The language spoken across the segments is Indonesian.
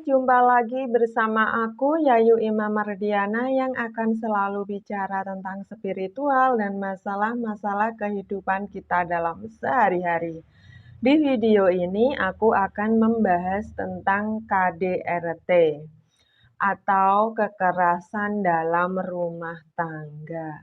jumpa lagi bersama aku Yayu Imam Mardiana yang akan selalu bicara tentang spiritual dan masalah-masalah kehidupan kita dalam sehari-hari. Di video ini aku akan membahas tentang KDRT atau kekerasan dalam rumah tangga.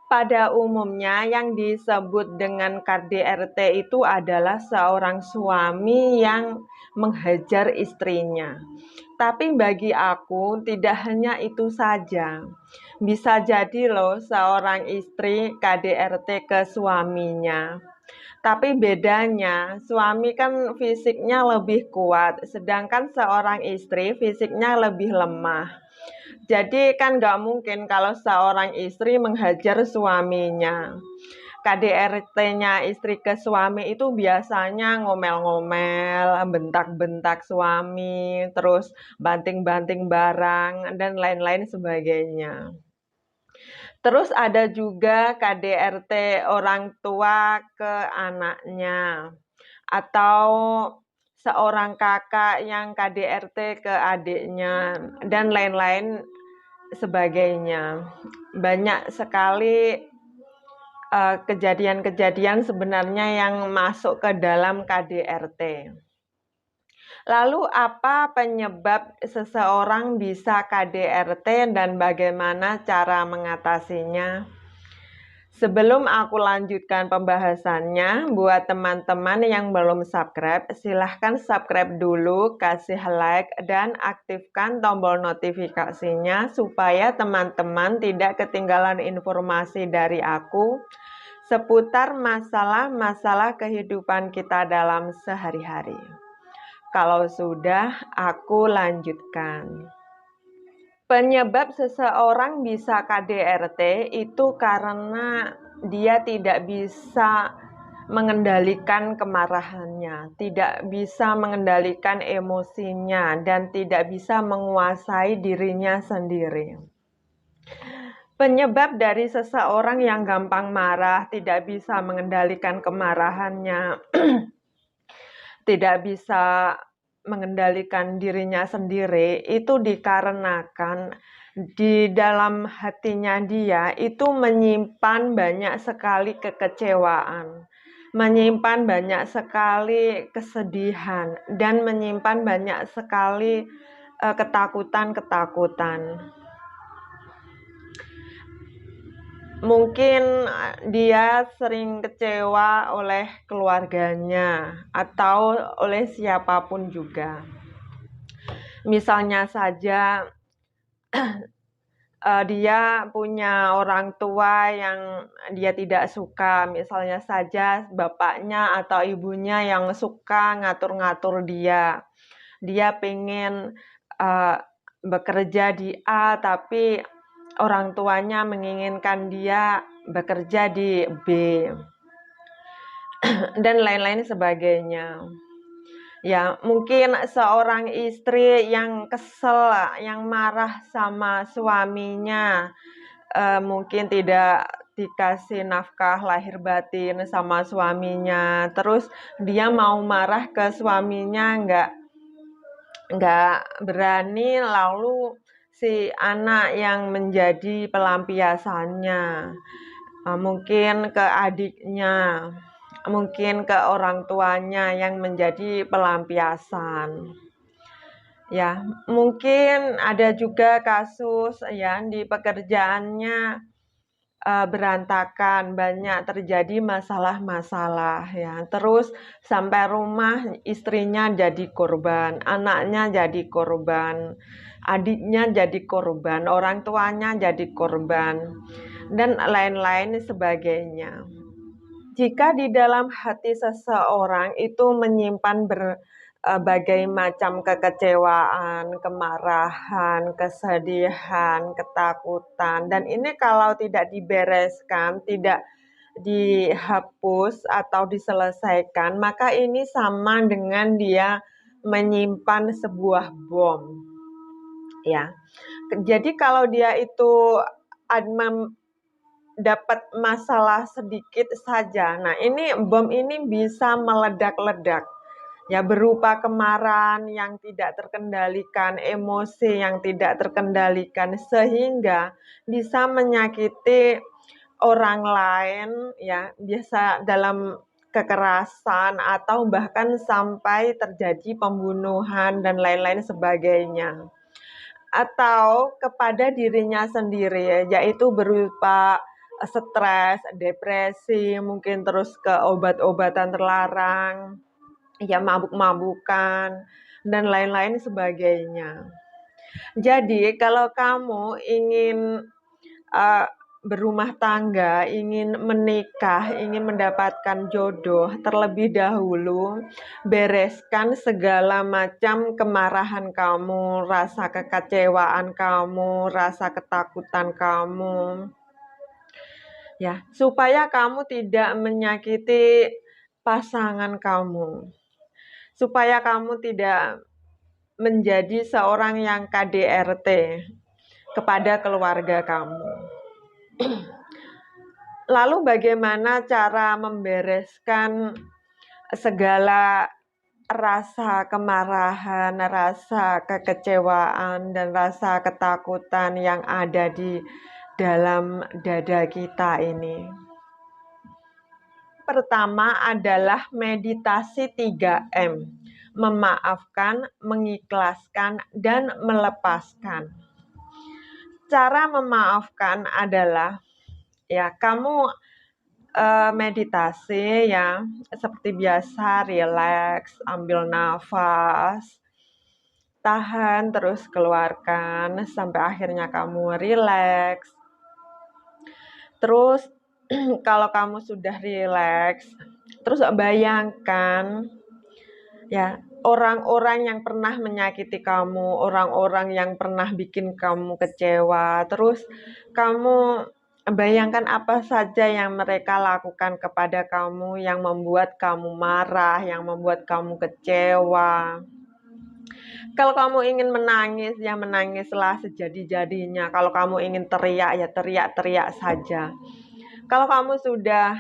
Pada umumnya yang disebut dengan KDRT itu adalah seorang suami yang menghajar istrinya. Tapi bagi aku tidak hanya itu saja. Bisa jadi loh seorang istri KDRT ke suaminya. Tapi bedanya, suami kan fisiknya lebih kuat, sedangkan seorang istri fisiknya lebih lemah. Jadi kan nggak mungkin kalau seorang istri menghajar suaminya. KDRT-nya istri ke suami itu biasanya ngomel-ngomel, bentak-bentak suami, terus banting-banting barang, dan lain-lain sebagainya. Terus ada juga KDRT orang tua ke anaknya, atau seorang kakak yang KDRT ke adiknya, dan lain-lain sebagainya. Banyak sekali kejadian-kejadian sebenarnya yang masuk ke dalam KDRT. Lalu apa penyebab seseorang bisa KDRT dan bagaimana cara mengatasinya? Sebelum aku lanjutkan pembahasannya, buat teman-teman yang belum subscribe, silahkan subscribe dulu, kasih like, dan aktifkan tombol notifikasinya supaya teman-teman tidak ketinggalan informasi dari aku seputar masalah-masalah kehidupan kita dalam sehari-hari. Kalau sudah, aku lanjutkan. Penyebab seseorang bisa KDRT itu karena dia tidak bisa mengendalikan kemarahannya, tidak bisa mengendalikan emosinya, dan tidak bisa menguasai dirinya sendiri. Penyebab dari seseorang yang gampang marah, tidak bisa mengendalikan kemarahannya, tidak bisa mengendalikan dirinya sendiri, itu dikarenakan di dalam hatinya dia itu menyimpan banyak sekali kekecewaan, menyimpan banyak sekali kesedihan, dan menyimpan banyak sekali ketakutan-ketakutan. Mungkin dia sering kecewa oleh keluarganya atau oleh siapapun juga. Misalnya saja dia punya orang tua yang dia tidak suka, misalnya saja bapaknya atau ibunya yang suka ngatur-ngatur dia. Dia pengen bekerja di A, tapi orang tuanya menginginkan dia bekerja di B, dan lain-lain sebagainya. Ya, mungkin seorang istri yang kesel, yang marah sama suaminya, mungkin tidak dikasih nafkah lahir batin sama suaminya, terus dia mau marah ke suaminya nggak berani, lalu si anak yang menjadi pelampiasannya, mungkin ke adiknya, mungkin ke orang tuanya yang menjadi pelampiasan. Ya, mungkin ada juga kasus ya di pekerjaannya berantakan, banyak terjadi masalah-masalah ya. Terus sampai rumah istrinya jadi korban, anaknya jadi korban, adiknya jadi korban, orang tuanya jadi korban, dan lain-lain sebagainya. Jika di dalam hati seseorang itu menyimpan berbagai macam kekecewaan, kemarahan, kesedihan, ketakutan, dan ini kalau tidak dibereskan, tidak dihapus atau diselesaikan, maka ini sama dengan dia menyimpan sebuah bom. Ya, Jadi kalau dia itu dapat masalah sedikit saja, nah ini bom ini bisa meledak-ledak. Ya, berupa kemarahan yang tidak terkendalikan, emosi yang tidak terkendalikan, sehingga bisa menyakiti orang lain, ya, biasa dalam kekerasan atau bahkan sampai terjadi pembunuhan dan lain-lain sebagainya. Atau kepada dirinya sendiri, yaitu berupa stres, depresi, mungkin terus ke obat-obatan terlarang, ya mabuk-mabukan, dan lain-lain sebagainya. Jadi kalau kamu ingin berumah tangga, ingin menikah, ingin mendapatkan jodoh, terlebih dahulu bereskan segala macam kemarahan kamu, rasa kekecewaan kamu, rasa ketakutan kamu. Ya, supaya kamu tidak menyakiti pasangan kamu. Supaya kamu tidak menjadi seorang yang KDRT kepada keluarga kamu. Lalu bagaimana cara membereskan segala rasa kemarahan, rasa kekecewaan, dan rasa ketakutan yang ada di dalam dada kita ini? Pertama adalah meditasi 3M. Memaafkan, mengikhlaskan, dan melepaskan. Cara memaafkan adalah ya kamu meditasi ya seperti biasa, rileks, ambil nafas, tahan terus keluarkan sampai akhirnya kamu rileks. Terus kalau kamu sudah rileks, terus bayangkan ya orang-orang yang pernah menyakiti kamu, orang-orang yang pernah bikin kamu kecewa, terus kamu bayangkan apa saja yang mereka lakukan kepada kamu yang membuat kamu marah, yang membuat kamu kecewa. Kalau kamu ingin menangis, ya menangislah sejadi-jadinya. Kalau kamu ingin teriak, ya teriak-teriak saja. Kalau kamu sudah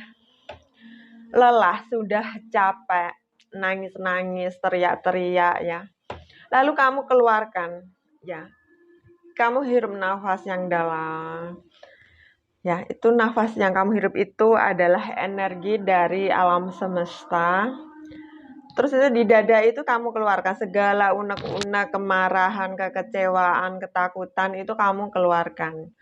lelah, sudah capek, nangis-nangis, teriak-teriak ya. Lalu kamu keluarkan ya. Kamu hirup nafas yang dalam. Ya, itu nafas yang kamu hirup itu adalah energi dari alam semesta. Terus itu di dada itu kamu keluarkan segala unek-unek, kemarahan, kekecewaan, ketakutan itu kamu keluarkan.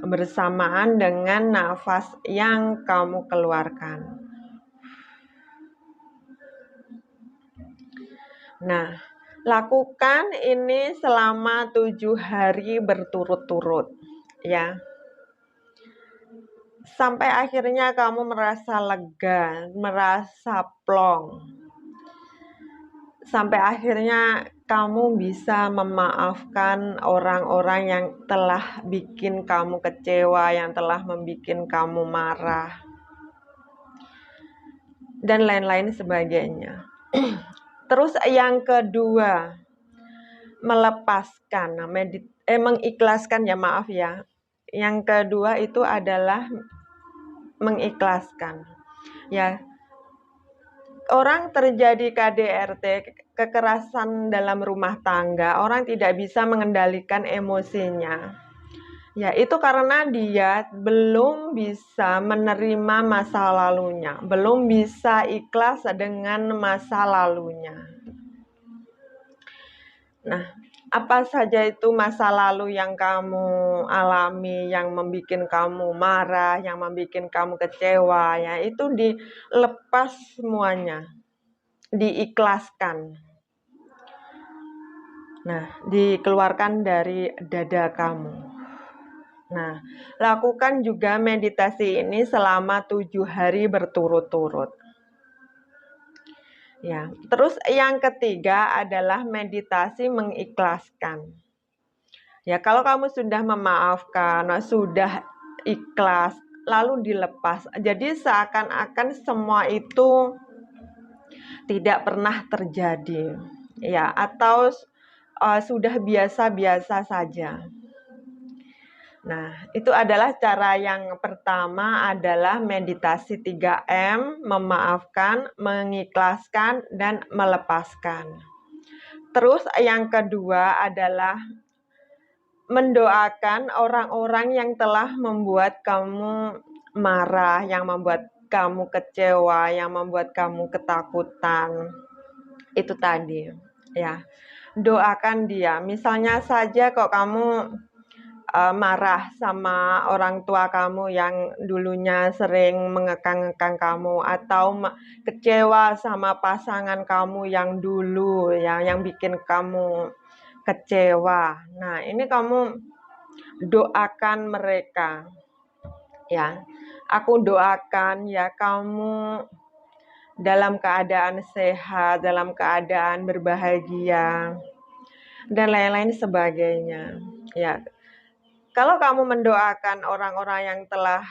Bersamaan dengan nafas yang kamu keluarkan. Nah, lakukan ini selama 7 hari berturut-turut, ya. Sampai akhirnya kamu merasa lega, merasa plong. Sampai akhirnya kamu bisa memaafkan orang-orang yang telah bikin kamu kecewa, yang telah membuat kamu marah, dan lain-lain sebagainya. Terus yang kedua, melepaskan, mengikhlaskan ya, maaf ya. Yang kedua itu adalah mengikhlaskan. Ya, orang terjadi KDRT, kekerasan dalam rumah tangga, orang tidak bisa mengendalikan emosinya. Ya, itu karena dia belum bisa menerima masa lalunya, belum bisa ikhlas dengan masa lalunya. Nah, apa saja itu masa lalu yang kamu alami, yang membuat kamu marah, yang membuat kamu kecewa, ya itu dilepas semuanya, diikhlaskan. Nah, dikeluarkan dari dada kamu. Nah, lakukan juga meditasi ini selama 7 hari berturut-turut. Ya, terus yang ketiga adalah meditasi mengikhlaskan. Ya, kalau kamu sudah memaafkan, sudah ikhlas, lalu dilepas. Jadi seakan-akan semua itu tidak pernah terjadi. Ya, atau sudah biasa-biasa saja. Nah, itu adalah cara yang pertama adalah meditasi 3M, memaafkan, mengikhlaskan, dan melepaskan. Terus yang kedua adalah mendoakan orang-orang yang telah membuat kamu marah, yang membuat kamu kecewa, yang membuat kamu ketakutan. Itu tadi, ya. Doakan dia. Misalnya saja kok kamu marah sama orang tua kamu yang dulunya sering mengekang-ngekang kamu, atau kecewa sama pasangan kamu yang dulu ya, yang bikin kamu kecewa. Nah, ini kamu doakan mereka ya. Aku doakan ya kamu dalam keadaan sehat, dalam keadaan berbahagia, dan lain-lain sebagainya. Ya, kalau kamu mendoakan orang-orang yang telah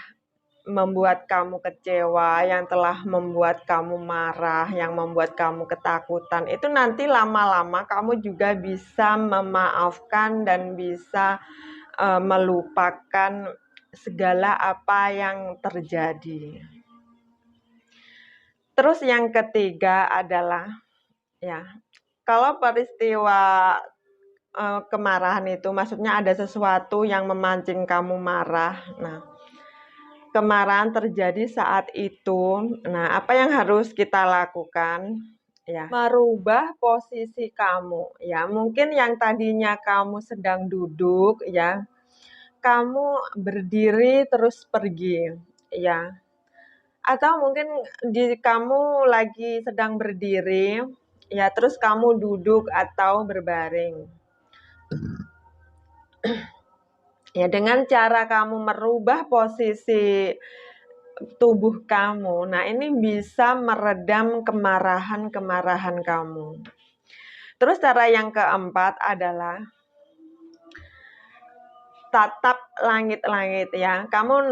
membuat kamu kecewa, yang telah membuat kamu marah, yang membuat kamu ketakutan, itu nanti lama-lama kamu juga bisa memaafkan dan bisa melupakan segala apa yang terjadi. Terus yang ketiga adalah, ya, kalau peristiwa kemarahan itu maksudnya ada sesuatu yang memancing kamu marah. Nah, kemarahan terjadi saat itu. Nah, apa yang harus kita lakukan? Ya, merubah posisi kamu. Ya, mungkin yang tadinya kamu sedang duduk, ya, kamu berdiri terus pergi, ya. Atau mungkin kamu lagi sedang berdiri, ya, terus kamu duduk atau berbaring. Ya, dengan cara kamu merubah posisi tubuh kamu, nah ini bisa meredam kemarahan-kemarahan kamu. Terus cara yang keempat adalah tatap langit-langit ya. Kamu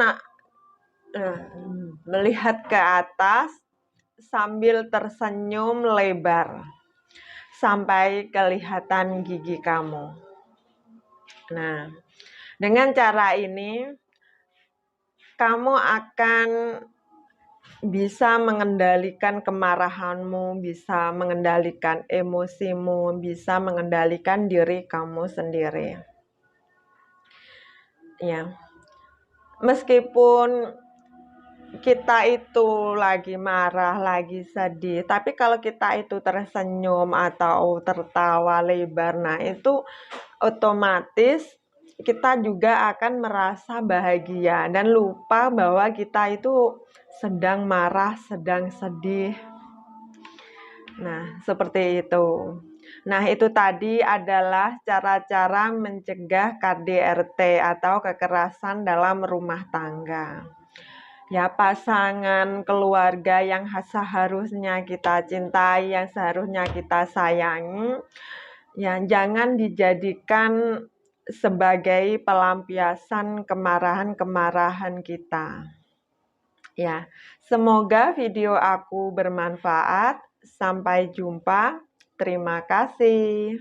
melihat ke atas sambil tersenyum lebar sampai kelihatan gigi kamu. Nah, dengan cara ini kamu akan bisa mengendalikan kemarahanmu, bisa mengendalikan emosimu, bisa mengendalikan diri kamu sendiri. Ya. Meskipun kita itu lagi marah, lagi sedih, tapi kalau kita itu tersenyum atau tertawa lebar, nah itu otomatis kita juga akan merasa bahagia dan lupa bahwa kita itu sedang marah, sedang sedih. Nah, seperti itu. Nah, itu tadi adalah cara-cara mencegah KDRT atau kekerasan dalam rumah tangga. Ya, pasangan, keluarga yang seharusnya kita cintai, yang seharusnya kita sayangi, ya jangan dijadikan sebagai pelampiasan kemarahan-kemarahan kita. Ya, semoga video aku bermanfaat. Sampai jumpa. Terima kasih.